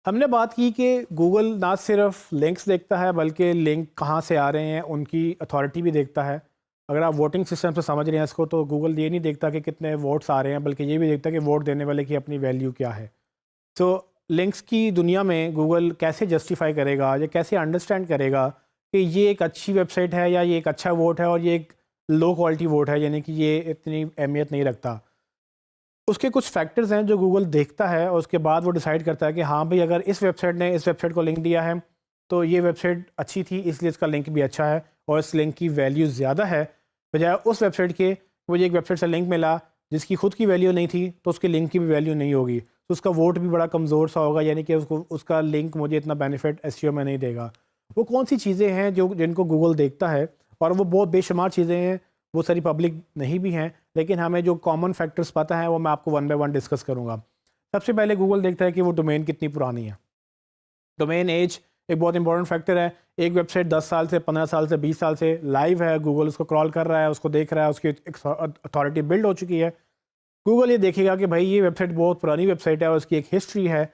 हमने बात की कि गूगल ना सिर्फ लिंक्स देखता है बल्कि लिंक कहाँ से आ रहे हैं उनकी अथॉरिटी भी देखता है। अगर आप वोटिंग सिस्टम से समझ रहे हैं इसको, तो गूगल ये नहीं देखता कि कितने वोट्स आ रहे हैं, बल्कि ये भी देखता है कि वोट देने वाले की अपनी वैल्यू क्या है। तो लिंक्स की दुनिया में गूगल कैसे जस्टिफाई करेगा या कैसे अंडरस्टैंड करेगा कि ये एक अच्छी वेबसाइट है या ये एक अच्छा वोट है और ये एक लो क्वालिटी वोट है, यानी कि ये इतनी अहमियत नहीं रखता। उसके कुछ फैक्टर्स हैं जो गूगल देखता है और उसके बाद वो डिसाइड करता है कि हाँ भाई, अगर इस वेबसाइट ने इस वेबसाइट को लिंक दिया है तो ये वेबसाइट अच्छी थी, इसलिए इसका लिंक भी अच्छा है और इस लिंक की वैल्यू ज़्यादा है, बजाय उस वेबसाइट के मुझे एक वेबसाइट से लिंक मिला जिसकी खुद की वैल्यू नहीं थी, तो उसके लिंक की भी वैल्यू नहीं होगी, तो उसका वोट भी बड़ा कमज़ोर सा होगा, यानी कि उसको उसका लिंक मुझे इतना बेनिफिट एसईओ में नहीं देगा। वो कौन सी चीज़ें हैं जो जिनको गूगल देखता है, और वो बहुत बेशुमार चीज़ें हैं, वो सारी पब्लिक नहीं भी हैं, लेकिन हमें जो कॉमन फैक्टर्स पता है वो मैं आपको वन बाय वन डिस्कस करूँगा। सबसे पहले गूगल देखता है कि वो डोमेन कितनी पुरानी है। डोमेन एज एक बहुत इंपॉर्टेंट फैक्टर है। एक वेबसाइट 10 साल से, 15 साल से, 20 साल से लाइव है, गूगल उसको क्रॉल कर रहा है, उसको देख रहा है, उसकी एक अथॉरिटी बिल्ड हो चुकी है। गूगल ये देखेगा कि भाई ये वेबसाइट बहुत पुरानी वेबसाइट है और उसकी एक हिस्ट्री है,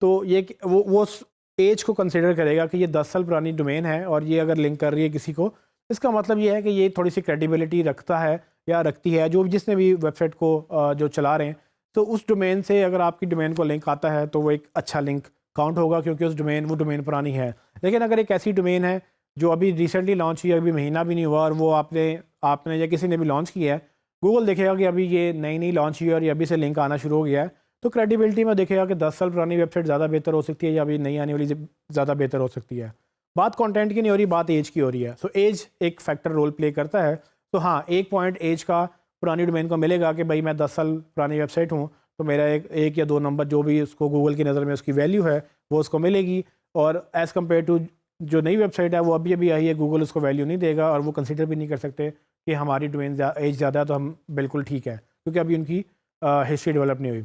तो ये वो उस एज को कंसिडर करेगा कि ये 10 साल पुरानी डोमेन है और ये अगर लिंक कर रही है किसी को, इसका मतलब ये है कि ये थोड़ी सी क्रेडिबिलिटी रखता है या रखती है, जो जिसने भी वेबसाइट को जो चला रहे हैं। तो उस डोमेन से अगर आपकी डोमेन को लिंक आता है तो वो एक अच्छा लिंक काउंट होगा, क्योंकि वो डोमेन पुरानी है। लेकिन अगर एक ऐसी डोमेन है जो अभी रिसेंटली लॉन्च हुई है, अभी महीना भी नहीं हुआ, और वो आपने या किसी ने भी लॉन्च किया है, गूगल देखेगा कि अभी ये नई नई लॉन्च हुई है और ये अभी से लिंक आना शुरू हो गया है, तो क्रेडिबिलिटी में देखेगा कि 10 साल पुरानी वेबसाइट ज़्यादा बेहतर हो सकती है या अभी नई आने वाली ज़्यादा बेहतर हो सकती है। बात कंटेंट की नहीं हो रही, बात एज की हो रही है। सो एज एक फैक्टर रोल प्ले करता है। तो हाँ, एक पॉइंट एज का पुरानी डोमेन को मिलेगा कि भाई मैं 10 साल पुरानी वेबसाइट हूँ, तो मेरा एक या दो नंबर जो भी उसको गूगल की नज़र में उसकी वैल्यू है वो उसको मिलेगी। और एज़ कम्पेयर टू जो नई वेबसाइट है वो अभी अभी आई है, गूगल उसको वैल्यू नहीं देगा और वो कंसिडर भी नहीं कर सकते कि हमारी डोमेन एज ज़्यादा है तो हम बिल्कुल ठीक है, क्योंकि अभी उनकी हिस्ट्री डेवलप नहीं हुई।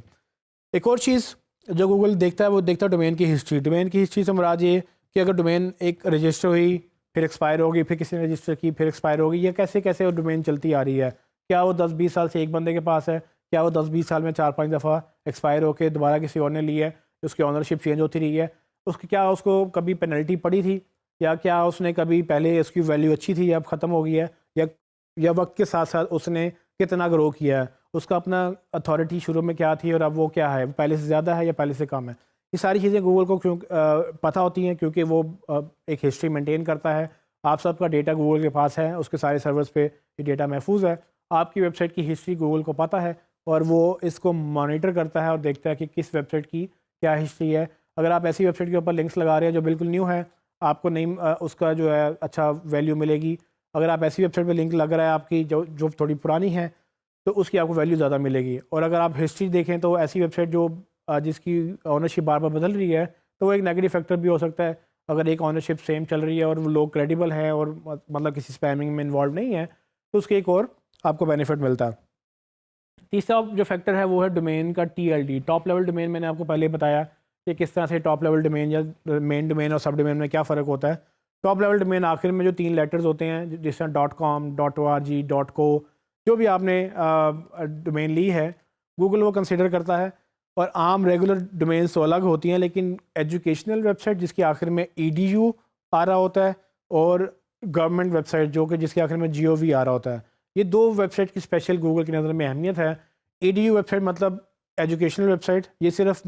एक और चीज़ जो गूगल देखता है, वो देखता है डोमेन की हिस्ट्री। डोमेन की हिस्ट्री से मुराद ये कि अगर डोमेन एक रजिस्टर हुई, फिर एक्सपायर होगी, फिर किसी ने रजिस्टर की, फिर एक्सपायर होगी, या कैसे कैसे वो डोमेन चलती आ रही है। क्या वो 10-20 साल से एक बंदे के पास है, क्या वो 10-20 साल में 4-5 दफ़ा एक्सपायर होकर दोबारा किसी और ने ली है, उसकी ऑनरशिप चेंज होती रही है, उसकी क्या उसको कभी पेनल्टी पड़ी थी, या क्या उसने कभी पहले उसकी वैल्यू अच्छी थी या अब ख़त्म हो गई है, या वक्त के साथ साथ उसने कितना ग्रो किया है, उसका अपना अथॉरिटी शुरू में क्या थी और अब वो क्या है, पहले से ज़्यादा है या पहले से कम है। ये सारी चीज़ें गूगल को क्यों पता होती हैं, क्योंकि वो एक हिस्ट्री मेंटेन करता है। आप सबका डेटा गूगल के पास है, उसके सारे सर्वर्स पे ये डेटा महफूज है। आपकी वेबसाइट की हिस्ट्री गूगल को पता है और वो इसको मॉनिटर करता है और देखता है कि किस वेबसाइट की क्या हिस्ट्री है। अगर आप ऐसी वेबसाइट के ऊपर लिंक्स लगा रहे हैं जो बिल्कुल न्यू है, आपको नहीं उसका जो है अच्छा वैल्यू मिलेगी। अगर आप ऐसी वेबसाइट पे लिंक लग रहा है आपकी जो थोड़ी पुरानी है, तो उसकी आपको वैल्यू ज़्यादा मिलेगी। और अगर आप हिस्ट्री देखें तो ऐसी वेबसाइट जो जिसकी ऑनरशिप बार बार बदल रही है, तो वो एक नेगेटिव फैक्टर भी हो सकता है। अगर एक ऑनरशिप सेम चल रही है और वो लोग क्रेडिबल हैं और मतलब किसी स्पैमिंग में इन्वॉल्व नहीं है, तो उसके एक और आपको बेनिफिट मिलता है। तीसरा जो फैक्टर है वो है डोमेन का TLD, टॉप लेवल डोमेन। मैंने आपको पहले बताया कि किस तरह से टॉप लेवल डोमेन या मेन डोमेन और सब डोमेन में क्या फ़र्क होता है। टॉप लेवल डोमेन आखिर में जो 3 लेटर्स होते हैं, जिस तरह .com, .org, .co, जो भी आपने डोमेन ली है, गूगल वो कंसिडर करता है। और आम रेगुलर डोमेन्स तो अलग होती हैं, लेकिन एजुकेशनल वेबसाइट जिसकी आखिर में EDU आ रहा होता है, और गवर्नमेंट वेबसाइट जो कि जिसके आखिर में GOV आ रहा होता है, ये दो वेबसाइट की स्पेशल गूगल की नज़र में अहमियत है। EDU वेबसाइट मतलब एजुकेशनल वेबसाइट, ये सिर्फ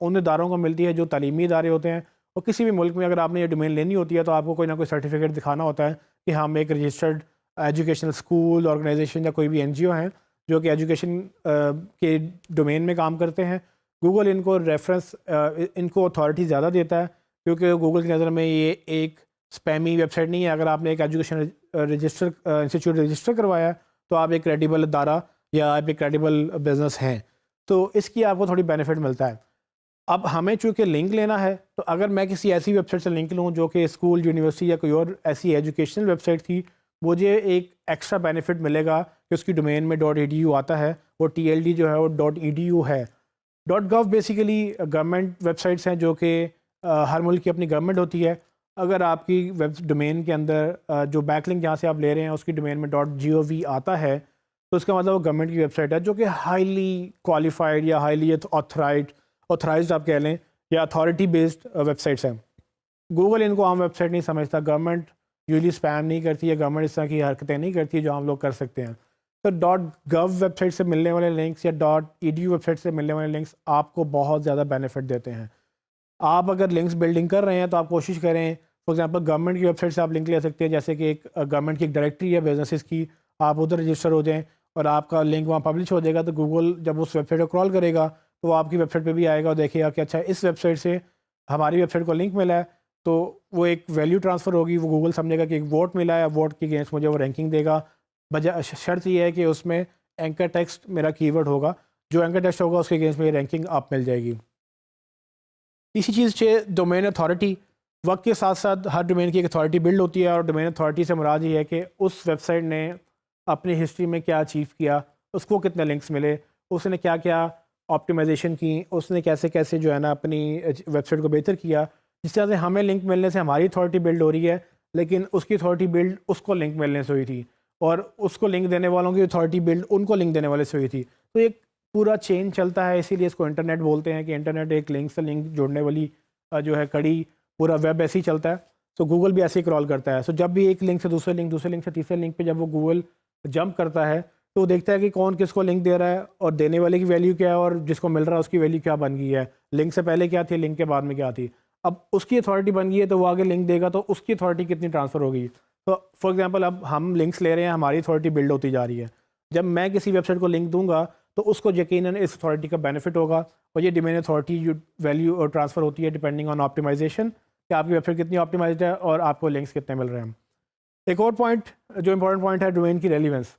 उन इदारों को मिलती है जो तालीमी इदारे होते हैं। और किसी भी मुल्क में अगर आपने ये डोमेन लेनी होती है तो आपको कोई ना कोई सर्टिफिकेट दिखाना होता है कि हम एक रजिस्टर्ड एजुकेशनल स्कूल, ऑर्गेनाइजेशन या कोई भी NGO हैं जो कि एजुकेशन के डोमेन में काम करते हैं। गूगल इनको रेफरेंस इनको अथॉरिटी ज़्यादा देता है, क्योंकि गूगल की नज़र में ये एक स्पैमी वेबसाइट नहीं है। अगर आपने एक एजुकेशन इंस्टीट्यूट रजिस्टर करवाया है, तो आप एक क्रेडिबल अदारा या आप एक क्रेडिबल बिजनेस हैं, तो इसकी आपको थोड़ी बेनिफिट मिलता है। अब हमें चूँकि लिंक लेना है, तो अगर मैं किसी ऐसी वेबसाइट से लिंक लूँ जो कि स्कूल, यूनिवर्सिटी या कोई और ऐसी एजुकेशनल वेबसाइट थी, मुझे एक एक्स्ट्रा बेनिफिट मिलेगा कि उसकी डोमेन में .edu आता है, वो TLD जो है वो .edu है। .gov बेसिकली गवर्नमेंट वेबसाइट्स हैं जो कि हर मुल्क की अपनी गवर्नमेंट होती है। अगर आपकी वेब डोमेन के अंदर जो बैकलिंक जहाँ से आप ले रहे हैं उसकी डोमेन में .gov आता है, तो इसका मतलब वो गवर्नमेंट की वेबसाइट है जो कि हाईली क्वालिफाइड या हाईली ऑथराइज्ड आप कह लें, या अथॉरिटी बेस्ड वेबसाइट्स हैं। गूगल इनको आम वेबसाइट नहीं समझता। गवर्नमेंट यूजली स्पैम नहीं करती है, गवर्नमेंट इस तरह की हरकतें नहीं करती जो हम लोग कर सकते हैं। तो .gov वेबसाइट से मिलने वाले लिंक्स या .edu वेबसाइट से मिलने वाले लिंक्स आपको बहुत ज़्यादा बेनिफिट देते हैं। आप अगर लिंक्स बिल्डिंग कर रहे हैं तो आप कोशिश करें, फॉर एग्जांपल गवर्नमेंट की वेबसाइट से आप लिंक ले सकते हैं, जैसे कि एक गवर्नमेंट की एक डायरेक्टरी है बिजनेसेस की, आप उधर रजिस्टर हो जाएं और आपका लिंक वहाँ पब्लिश हो जाएगा। तो गूगल जब उस वेबसाइट को क्रॉल करेगा तो वो आपकी वेबसाइट पे भी आएगा और देखेगा कि अच्छा इस वेबसाइट से हमारी वेबसाइट को लिंक मिला है, तो वो एक वैल्यू ट्रांसफ़र होगी। वो गूगल समझेगा कि एक वोट मिला है, वोट के अगेंस्ट मुझे वो रैंकिंग देगा। शर्त ये है कि उसमें एंकर टेक्स्ट मेरा कीवर्ड होगा, जो एंकर टेक्स्ट होगा उसके अगेंस्ट मेरी रैंकिंग आप मिल जाएगी। इसी चीज़ से डोमेन अथॉरिटी, वक्त के साथ साथ हर डोमेन की एक अथॉरिटी बिल्ड होती है, और डोमेन अथॉरिटी से मुराद ये है कि उस वेबसाइट ने अपनी हिस्ट्री में क्या अचीव किया, उसको कितने लिंक्स मिले, उसने क्या क्या ऑप्टिमाइजेशन की, उसने कैसे कैसे जो है ना अपनी वेबसाइट को बेहतर किया। जिस तरह से हमें लिंक मिलने से हमारी अथॉरिटी बिल्ड हो रही है, लेकिन उसकी अथॉरिटी बिल्ड उसको लिंक मिलने से हुई थी, और उसको लिंक देने वालों की अथॉरिटी बिल्ड उनको लिंक देने वाले से हुई थी। तो एक पूरा चेन चलता है, इसीलिए इसको इंटरनेट बोलते हैं कि इंटरनेट एक लिंक से लिंक जोड़ने वाली जो है कड़ी, पूरा वेब ऐसे ही चलता है। सो गूगल भी ऐसे ही क्रॉल करता है। सो जब भी एक लिंक से दूसरे लिंक, दूसरे लिंक से तीसरे लिंक पे जब वो गूगल जंप करता है तो वो देखता है कि कौन किसको लिंक दे रहा है, और देने वाले की वैल्यू क्या है, और जिसको मिल रहा है उसकी वैल्यू क्या बन गई है, लिंक से पहले क्या थी, लिंक के बाद में क्या थी। अब उसकी अथॉरिटी बन गई है तो वो आगे लिंक देगा, तो उसकी अथॉरिटी कितनी ट्रांसफ़र होगी। तो फॉर एग्जांपल अब हम लिंक्स ले रहे हैं, हमारी अथॉरिटी बिल्ड होती जा रही है। जब मैं किसी वेबसाइट को लिंक दूंगा तो उसको यकीनन इस अथॉरिटी का बेनिफिट होगा, और ये डोमेन अथॉरिटी जो वैल्यू और ट्रांसफ़र होती है डिपेंडिंग ऑन ऑप्टिमाइजेशन, कि आपकी वेबसाइट कितनी ऑप्टिमाइज्ड है और आपको लिंक्स कितने मिल रहे हैं। एक और पॉइंट जो इंपॉर्टेंट पॉइंट है, डोमेन की रेलिवेंस।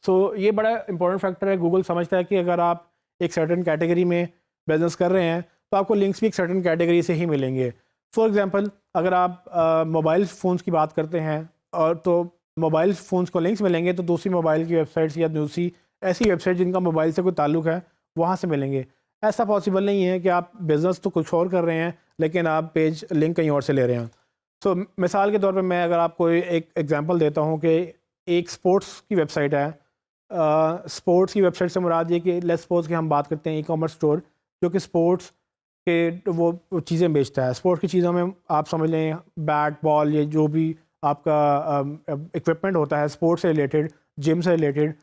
सो ये बड़ा इंपॉर्टेंट फैक्टर है। गूगल समझता है कि अगर आप एक सर्टेन कैटेगरी में बिजनेस कर रहे हैं तो आपको लिंक्स भी एक सर्टेन कैटेगरी से ही मिलेंगे। फॉर एग्जांपल अगर आप मोबाइल फ़ोन्स की बात करते हैं, और तो मोबाइल फ़ोन्स को लिंक्स मिलेंगे तो दूसरी मोबाइल की वेबसाइट्स या दूसरी ऐसी वेबसाइट जिनका मोबाइल से कोई ताल्लुक है वहाँ से मिलेंगे। ऐसा पॉसिबल नहीं है कि आप बिज़नेस तो कुछ और कर रहे हैं लेकिन आप पेज लिंक कहीं और से ले रहे हैं। सो मिसाल के तौर पे मैं अगर आपको एक एग्जांपल देता हूँ कि एक स्पोर्ट्स की वेबसाइट है। स्पोर्ट्स की वेबसाइट से मुराद ये कि लेट्स सपोज कि हम बात करते हैं ई कॉमर्स स्टोर जो कि स्पोर्ट्स के वो चीज़ें बेचता है। स्पोर्ट्स की चीज़ों में आप समझ लें बैट बॉल, ये जो भी आपका इक्विपमेंट होता है स्पोर्ट्स से रिलेटेड, जिम से रिलेटेड,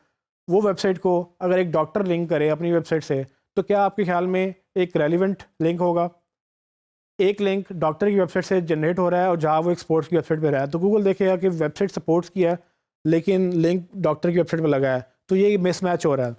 वो वेबसाइट को अगर एक डॉक्टर लिंक करे अपनी वेबसाइट से तो क्या आपके ख्याल में एक रेलिवेंट लिंक होगा? एक लिंक डॉक्टर की वेबसाइट से जनरेट हो रहा है और जहाँ वो एक स्पोर्ट्स की वेबसाइट पे रहा है, तो गूगल देखेगा कि वेबसाइट सपोर्ट्स की है लेकिन लिंक डॉक्टर की वेबसाइट पे लगा है, तो ये मिसमैच हो रहा है।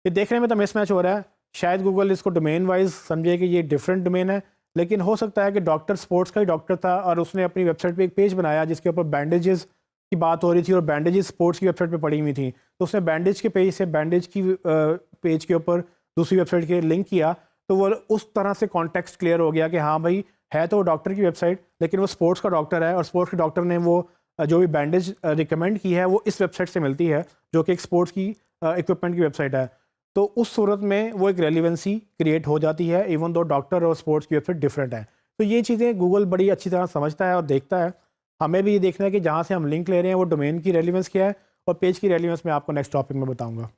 ये देखने में तो मिसमैच हो रहा है, शायद गूगल इसको डोमेन वाइज समझे कि ये डिफरेंट डोमेन है, लेकिन हो सकता है कि डॉक्टर स्पोर्ट्स का ही डॉक्टर था और उसने अपनी वेबसाइट पे एक पेज बनाया जिसके ऊपर बैंडेजेस की बात हो रही थी और बैंडेजेस स्पोर्ट्स की वेबसाइट पे पड़ी हुई थी, तो उसने बैंडेज के पेज से बैंडेज की पेज के ऊपर दूसरी वेबसाइट के लिंक किया, तो वो उस तरह से कॉन्टेक्स्ट क्लियर हो गया कि हाँ भाई है तो वो डॉक्टर की वेबसाइट लेकिन वो स्पोर्ट्स का डॉक्टर है, और स्पोर्ट्स के डॉक्टर ने वो जो भी बैंडेज रिकमेंड की है वो इस वेबसाइट से मिलती है जो कि एक स्पोर्ट्स की इक्विपमेंट की वेबसाइट है। तो उस सूरत में वो एक रेलिवेंसी क्रिएट हो जाती है इवन दो डॉक्टर और स्पोर्ट्स की वेबसाइट डिफरेंट है। तो ये चीज़ें गूगल बड़ी अच्छी तरह समझता है और देखता है। हमें भी ये देखना है कि जहाँ से हम लिंक ले रहे हैं वो डोमेन की रेलिवेंस क्या है, और पेज की रेलिवेंस मैं आपको नेक्स्ट टॉपिक में बताऊँगा।